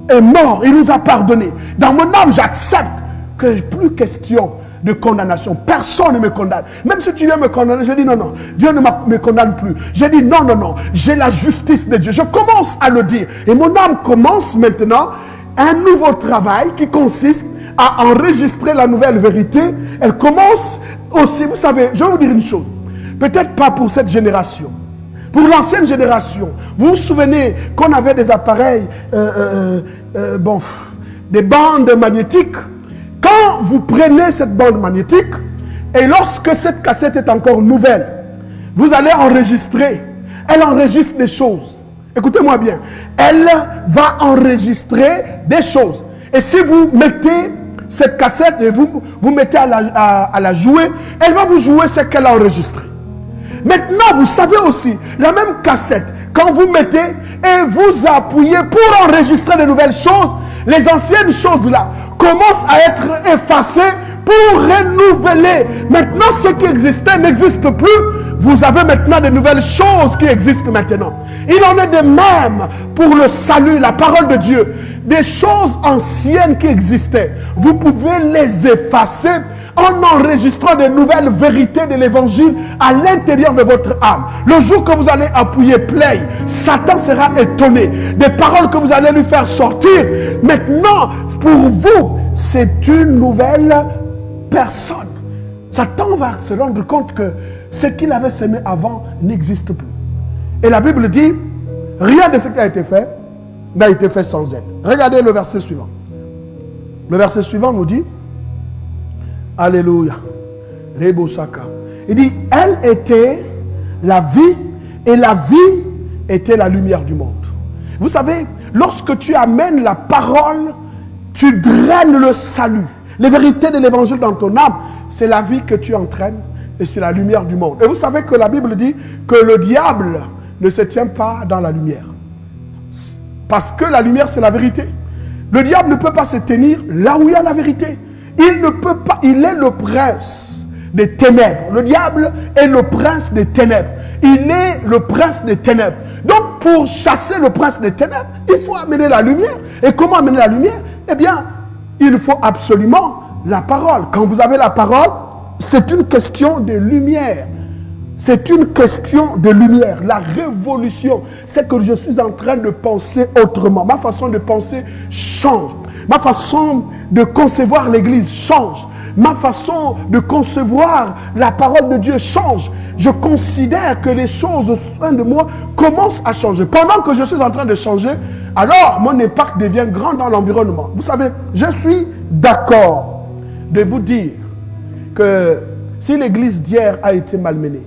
est mort, il nous a pardonné. Dans mon âme, j'accepte que plus question de condamnation. Personne ne me condamne. Même si tu viens me condamner, je dis non, non, Dieu ne me condamne plus. Je dis non, non, non, j'ai la justice de Dieu. Je commence à le dire. Et mon âme commence maintenant un nouveau travail qui consiste à enregistrer la nouvelle vérité. Elle commence aussi, vous savez, je vais vous dire une chose. Peut-être pas pour cette génération. Pour l'ancienne génération, vous vous souvenez qu'on avait des appareils, des bandes magnétiques. Quand vous prenez cette bande magnétique, et lorsque cette cassette est encore nouvelle, vous allez enregistrer. Elle enregistre des choses. Écoutez-moi bien. Elle va enregistrer des choses. Et si vous mettez cette cassette et vous mettez à la jouer, elle va vous jouer ce qu'elle a enregistré. Maintenant, vous savez aussi, la même cassette, quand vous mettez et vous appuyez pour enregistrer de nouvelles choses, les anciennes choses-là commencent à être effacées pour renouveler. Maintenant, ce qui existait n'existe plus. Vous avez maintenant de nouvelles choses qui existent maintenant. Il en est de même pour le salut, la parole de Dieu. Des choses anciennes qui existaient, vous pouvez les effacer en enregistrant de nouvelles vérités de l'évangile à l'intérieur de votre âme. Le jour que vous allez appuyer play, Satan sera étonné des paroles que vous allez lui faire sortir. Maintenant, pour vous, c'est une nouvelle personne. Satan va se rendre compte que ce qu'il avait semé avant n'existe plus. Et la Bible dit, rien de ce qui a été fait n'a été fait sans elle. Regardez le verset suivant. Le verset suivant nous dit, Alléluia. Rebosaka. Il dit, elle était la vie et la vie était la lumière du monde. Vous savez, lorsque tu amènes la parole, tu draines le salut. Les vérités de l'évangile dans ton âme, c'est la vie que tu entraînes et c'est la lumière du monde. Et vous savez que la Bible dit que le diable ne se tient pas dans la lumière. Parce que la lumière, c'est la vérité. Le diable ne peut pas se tenir là où il y a la vérité. Il ne peut pas, il est le prince des ténèbres. Le diable est le prince des ténèbres. Il est le prince des ténèbres. Donc, pour chasser le prince des ténèbres, il faut amener la lumière. Et comment amener la lumière? Eh bien, il faut absolument la parole. Quand vous avez la parole, c'est une question de lumière. C'est une question de lumière. La révolution, c'est que je suis en train de penser autrement. Ma façon de penser change. Ma façon de concevoir l'Église change. Ma façon de concevoir la parole de Dieu change. Je considère que les choses au sein de moi commencent à changer. Pendant que je suis en train de changer, alors mon impact devient grand dans l'environnement. Vous savez, je suis d'accord de vous dire que si l'Église d'hier a été malmenée,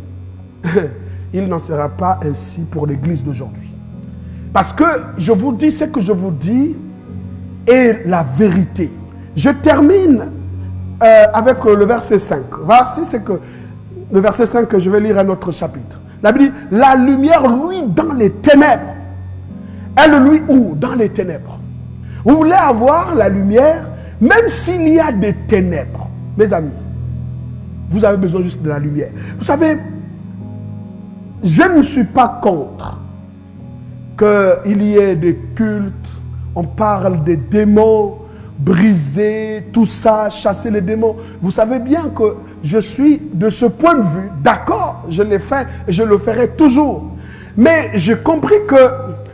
il n'en sera pas ainsi pour l'Église d'aujourd'hui. Parce que je vous dis ce que je vous dis est la vérité. Je termine avec le verset 5. Voici c'est que le verset 5 que je vais lire un autre chapitre. La Bible dit, la lumière luit dans les ténèbres. Elle luit où? Dans les ténèbres. Vous voulez avoir la lumière, même s'il y a des ténèbres. Mes amis, vous avez besoin juste de la lumière. Vous savez, je ne suis pas contre qu'il y ait des cultes, on parle des démons, briser, tout ça, chasser les démons. Vous savez bien que je suis de ce point de vue, d'accord, je l'ai fait et je le ferai toujours. Mais j'ai compris que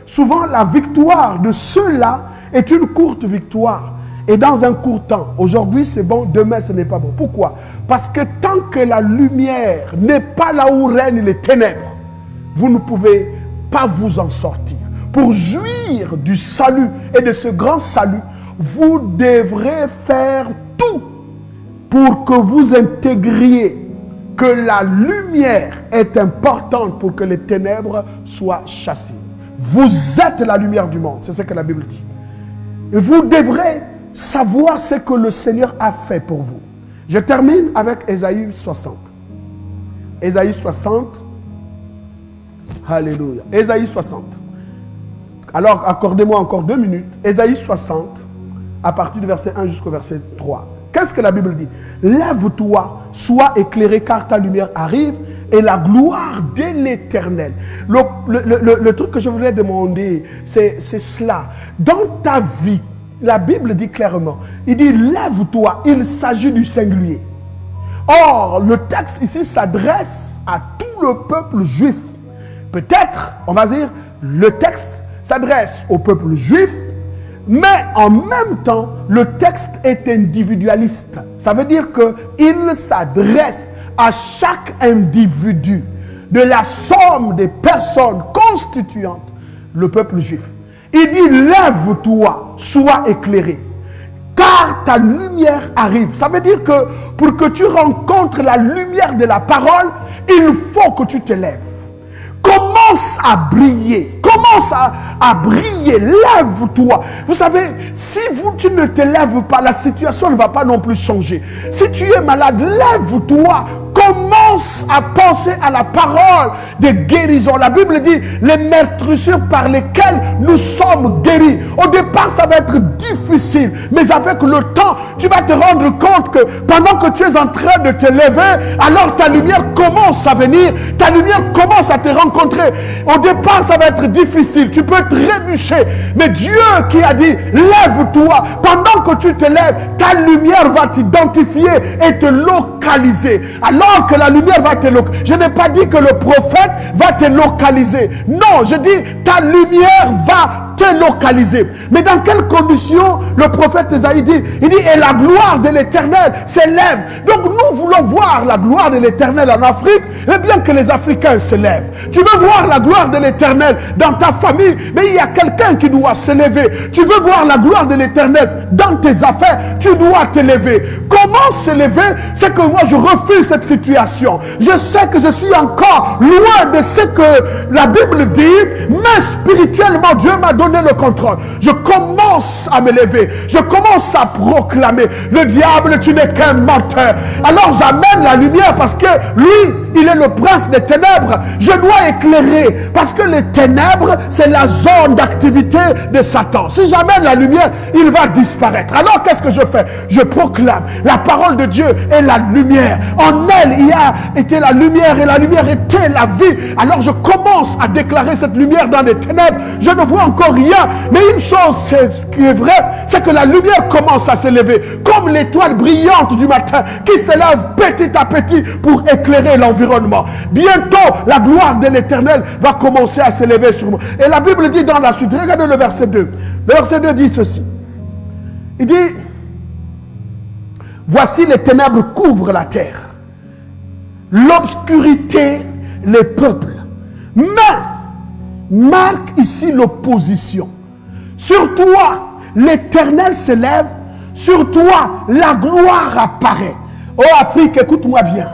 souvent la victoire de ceux-là est une courte victoire. Et dans un court temps, aujourd'hui c'est bon, demain ce n'est pas bon. Pourquoi? Parce que tant que la lumière n'est pas là où règnent les ténèbres, vous ne pouvez pas vous en sortir. Pour jouir du salut et de ce grand salut, vous devrez faire tout pour que vous intégriez que la lumière est importante pour que les ténèbres soient chassées. vous êtes la lumière du monde. C'est ce que la Bible dit. Et vous devrez savoir ce que le Seigneur a fait pour vous. Je termine avec Ésaïe 60. Ésaïe 60. Alléluia. Ésaïe 60. Alors, accordez-moi encore 2 minutes. Ésaïe 60, à partir du verset 1 jusqu'au verset 3. Qu'est-ce que la Bible dit? Lève-toi, sois éclairé, car ta lumière arrive, et la gloire de l'Éternel. Le truc que je voulais demander, c'est cela. Dans ta vie, la Bible dit clairement, il dit lève-toi, il s'agit du singulier. Or, le texte ici s'adresse à tout le peuple juif. Peut-être, on va dire, le texte s'adresse au peuple juif, mais en même temps, le texte est individualiste. Ça veut dire qu'il s'adresse à chaque individu de la somme des personnes constituantes le peuple juif. Il dit, lève-toi, sois éclairé, car ta lumière arrive. Ça veut dire que pour que tu rencontres la lumière de la parole, il faut que tu te lèves. Commence à briller. Commence à briller. Lève-toi. Vous savez, si tu ne te lèves pas, la situation ne va pas non plus changer. Si tu es malade, lève-toi. Commence à penser à la parole de guérison. La Bible dit les meurtrissures par lesquelles nous sommes guéris. Au départ, ça va être difficile. Mais avec le temps, tu vas te rendre compte que pendant que tu es en train de te lever, alors ta lumière commence à venir. Ta lumière commence à te rencontrer. Au départ, ça va être difficile. Tu peux trébucher. Mais Dieu qui a dit, lève-toi. Pendant que tu te lèves, ta lumière va t'identifier et te localiser. Alors que la lumière va te localiser. Je n'ai pas dit que le prophète va te localiser. Non, je dis ta lumière va te localiser. Mais dans quelles conditions le prophète Ésaïe dit? Il dit, et la gloire de l'Éternel s'élève. Donc nous voulons voir la gloire de l'Éternel en Afrique, et bien que les Africains se lèvent. Tu veux voir la gloire de l'Éternel dans ta famille, mais il y a quelqu'un qui doit se lever. Tu veux voir la gloire de l'Éternel dans tes affaires, tu dois te lever. Comment se lever? C'est que moi je refuse cette situation. Je sais que je suis encore loin de ce que la Bible dit, mais spirituellement Dieu m'a donné le contrôle. Je commence à me lever. Je commence à proclamer, le diable, tu n'es qu'un menteur. Alors j'amène la lumière parce que lui, il est le prince des ténèbres. Je dois éclairer parce que les ténèbres, c'est la zone d'activité de Satan. Si j'amène la lumière, il va disparaître. Alors qu'est-ce que je fais? Je proclame. La parole de Dieu est la lumière. En elle, il y a été la lumière et la lumière était la vie. Alors je commence à déclarer cette lumière dans les ténèbres. Je ne vois encore rien. Mais une chose qui est vraie, c'est que la lumière commence à se lever. Comme l'étoile brillante du matin qui se lève petit à petit pour éclairer l'environnement. Bientôt, la gloire de l'Éternel va commencer à se lever sur moi. Et la Bible dit dans la suite, regardez le verset 2. Le verset 2 dit ceci. Il dit, voici les ténèbres couvrent la terre. L'obscurité les peuples. Mais marque ici l'opposition. Sur toi, l'Éternel se lève. Sur toi, la gloire apparaît. Oh Afrique, écoute-moi bien.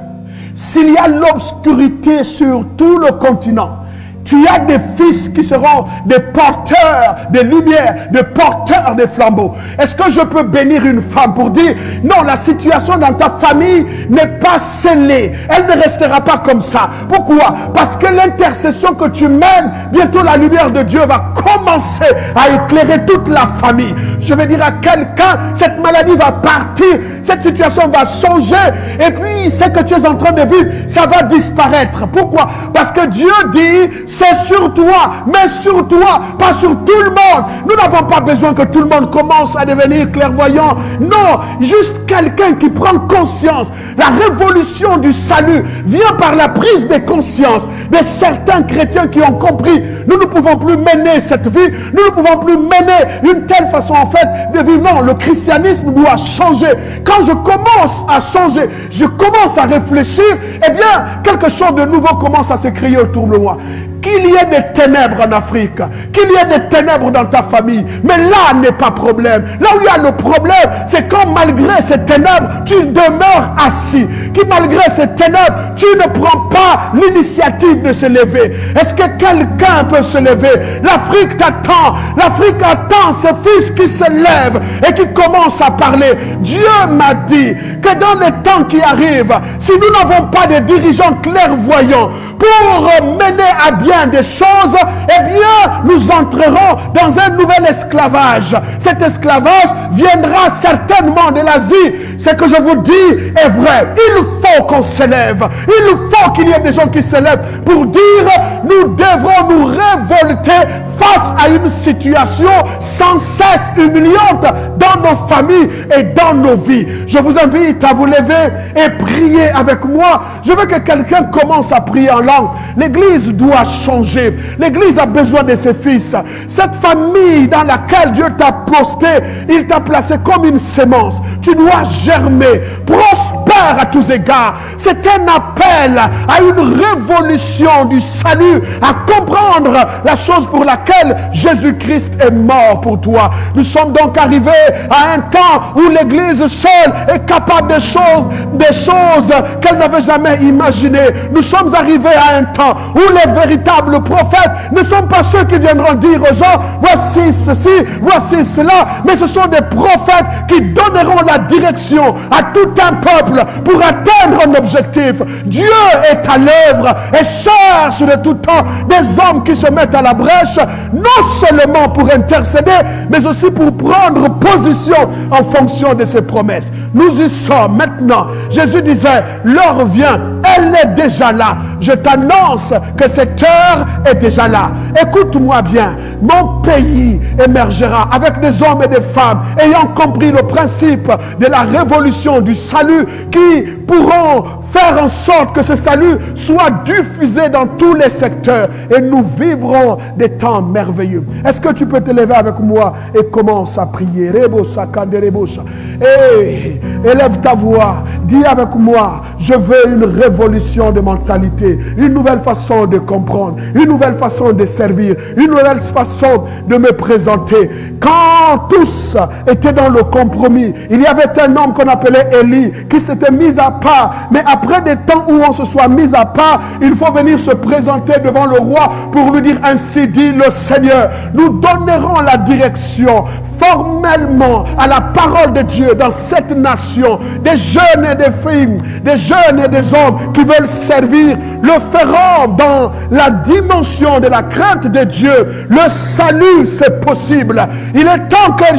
S'il y a l'obscurité sur tout le continent, tu as des fils qui seront des porteurs de lumière, des porteurs de flambeaux. Est-ce que je peux bénir une femme pour dire, non, la situation dans ta famille n'est pas scellée. Elle ne restera pas comme ça. Pourquoi? Parce que l'intercession que tu mènes, bientôt la lumière de Dieu va commencer à éclairer toute la famille. Je vais dire à quelqu'un, cette maladie va partir, cette situation va changer. Et puis, ce que tu es en train de vivre, ça va disparaître. Pourquoi? Parce que Dieu dit, c'est sur toi, mais sur toi, pas sur tout le monde. Nous n'avons pas besoin que tout le monde commence à devenir clairvoyant. Non, juste quelqu'un qui prend conscience. La révolution du salut vient par la prise de conscience de certains chrétiens qui ont compris. Nous ne pouvons plus mener cette vie. Nous ne pouvons plus mener une telle façon en fait de vivre. Non, le christianisme doit changer. Quand je commence à changer, je commence à réfléchir, eh bien, quelque chose de nouveau commence à se créer autour de moi. Qui qu'il y ait des ténèbres en Afrique, qu'il y ait des ténèbres dans ta famille. Mais là n'est pas problème. Là où il y a le problème, c'est quand malgré ces ténèbres, tu demeures assis. Que malgré ces ténèbres, tu ne prends pas l'initiative de se lever. Est-ce que quelqu'un peut se lever? L'Afrique t'attend. L'Afrique attend ce fils qui se lève et qui commence à parler. Dieu m'a dit que dans les temps qui arrivent, si nous n'avons pas de dirigeants clairvoyants pour mener à bien des choses, eh bien, nous entrerons dans un nouvel esclavage. Cet esclavage viendra certainement de l'Asie. Ce que je vous dis est vrai. Il faut qu'on se lève. Il faut qu'il y ait des gens qui se lèvent pour dire, nous devrons nous révolter face à une situation sans cesse humiliante dans nos familles et dans nos vies. Je vous invite à vous lever et prier avec moi. Je veux que quelqu'un commence à prier en langue. L'église doit changer. L'église a besoin de ses fils. Cette famille dans laquelle Dieu t'a posté, il t'a placé comme une sémence. Tu dois germer, prospère à tous égards. C'est un appel à une révolution du salut, à comprendre la chose pour laquelle Jésus-Christ est mort pour toi. Nous sommes donc arrivés à un temps où l'église seule est capable de des choses qu'elle n'avait jamais imaginées. Nous sommes arrivés à un temps où les véritables prophètes ne sont pas ceux qui viendront dire aux gens, voici ceci, voici cela, mais ce sont des prophètes qui donneront la direction à tout un peuple pour atteindre un objectif. Dieu est à l'œuvre et cherche de tout temps des hommes qui se mettent à la brèche, non seulement pour intercéder, mais aussi pour prendre position en fonction de ses promesses. Nous y sommes maintenant. Jésus disait, l'heure vient, elle est déjà là. Je t'annonce que cette heure est déjà là. Écoute-moi bien, mon pays émergera avec des hommes et des femmes ayant compris le principe de la révolution du salut, qui pourront faire en sorte que ce salut soit diffusé dans tous les secteurs et nous vivrons des temps merveilleux. Est-ce que tu peux te lever avec moi et commence à prier? Hey, élève ta voix, dis avec moi, je veux une révolution de mentalité, une nouvelle façon de comprendre, une nouvelle façon de servir, une nouvelle façon de me présenter. Quand tous étaient dans le compromis, il y avait un homme qu'on appelait Élie qui s'était mis à part, mais après des temps où on se soit mis à part, il faut venir se présenter devant le roi pour lui dire, ainsi dit le Seigneur, nous donnerons la direction formellement à la parole de Dieu dans cette nation. Des jeunes et des filles, des jeunes et des hommes qui veulent servir le feront dans la dimension de la crainte de Dieu. Le salut, c'est possible. Il est temps que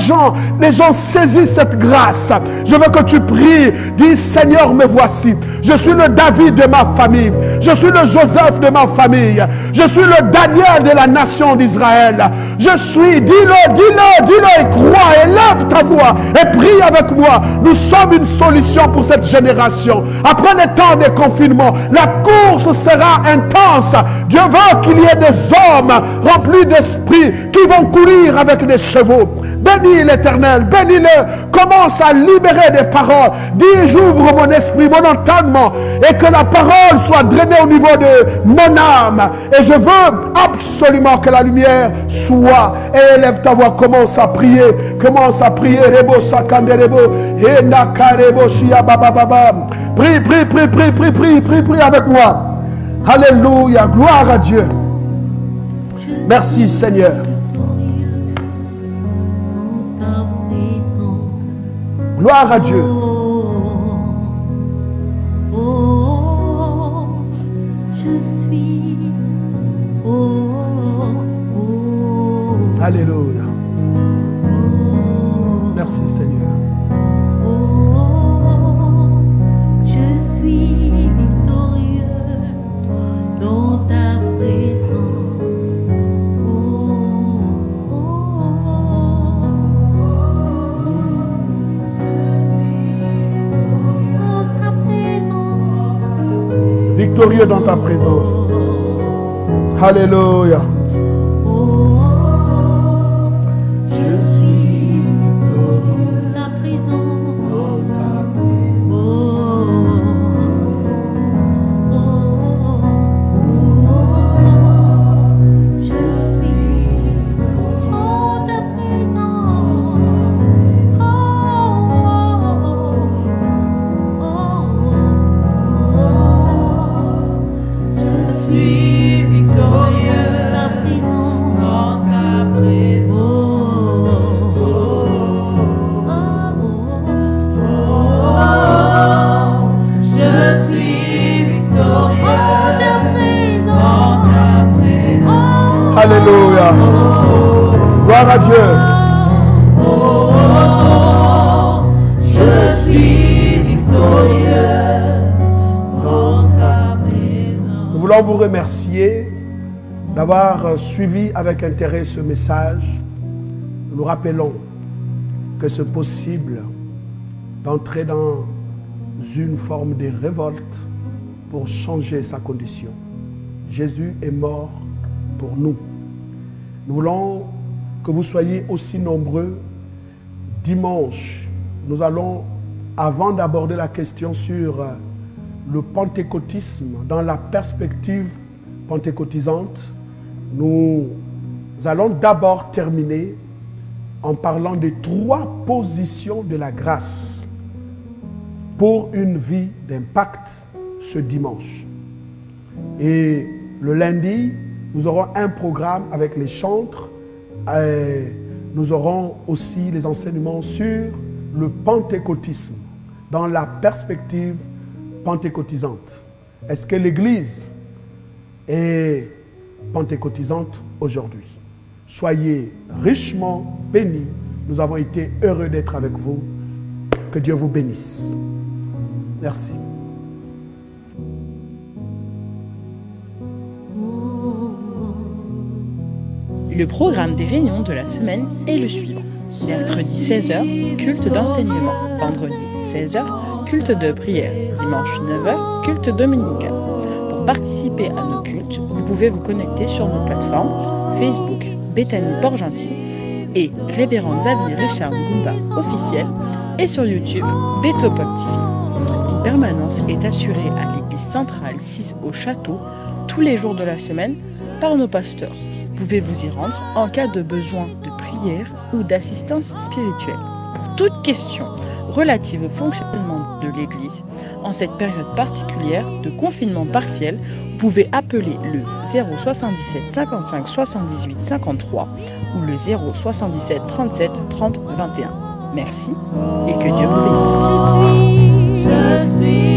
les gens saisissent cette grâce. Je veux que tu pries. Dis, Seigneur, me voici. Je suis le David de ma famille. Je suis le Joseph de ma famille. Je suis le Daniel de la nation d'Israël. Je suis, dis-le, dis-le, dis-le et crois, élève ta voix et prie avec moi. Nous sommes une solution pour cette génération. Après les temps de confinement, la course sera intense. Dieu veut qu'il y ait des hommes remplis d'esprit qui vont courir avec des chevaux. Bénis l'Éternel, bénis-le. Commence à libérer des paroles. Dis, j'ouvre mon esprit, mon entendement, et que la parole soit drainée au niveau de mon âme. Et je veux absolument que la lumière soit. Et élève ta voix, commence à prier. Commence à prier. Rebo sakande rebo. Enakarebo shia baba baba. Prie, prie, prie, prie, prie, prie, prie, prie avec moi. Alléluia, gloire à Dieu. Merci Seigneur. Gloire à Dieu. Je suis. Alléluia. Merci Seigneur. Je suis victorieux dans ta présence. Victorieux dans ta présence. Alléluia. Je suis dans ta présence. suis victorieux dans ta présence. Je suis victorieux dans ta présence. Alléluia. Gloire à Dieu. Je suis victorieux dans ta présence. Nous voulons vous remercier d'avoir suivi avec intérêt ce message. Nous rappelons que c'est possible d'entrer dans une forme de révolte pour changer sa condition. Jésus est mort pour nous. Nous voulons que vous soyez aussi nombreux. Dimanche, nous allons, avant d'aborder la question sur le pentecôtisme dans la perspective pentecôtisante, nous allons d'abord terminer en parlant des 3 positions de la grâce pour une vie d'impact ce dimanche. Et le lundi, nous aurons un programme avec les chantres. Nous aurons aussi les enseignements sur le pentecôtisme dans la perspective pentecôtisante. Est-ce que l'Église est pentecôtisante aujourd'hui? Soyez richement bénis. Nous avons été heureux d'être avec vous. Que Dieu vous bénisse. Merci. Le programme des réunions de la semaine est le suivant. Mercredi 16h, culte d'enseignement. Vendredi 16h, culte de prière. Dimanche 9h, culte dominical. Pour participer à nos cultes, vous pouvez vous connecter sur nos plateformes Facebook Bethany Port-Gentil et Révérend Xavier Richard Ngumba officiel et sur YouTube Betopop TV. Une permanence est assurée à l'église centrale 6 au château tous les jours de la semaine par nos pasteurs. Vous pouvez vous y rendre en cas de besoin de prière ou d'assistance spirituelle. Pour toute question relative au fonctionnement de l'Église, en cette période particulière de confinement partiel, vous pouvez appeler le 077 55 78 53 ou le 077 37 30 21. Merci et que Dieu vous bénisse. Je suis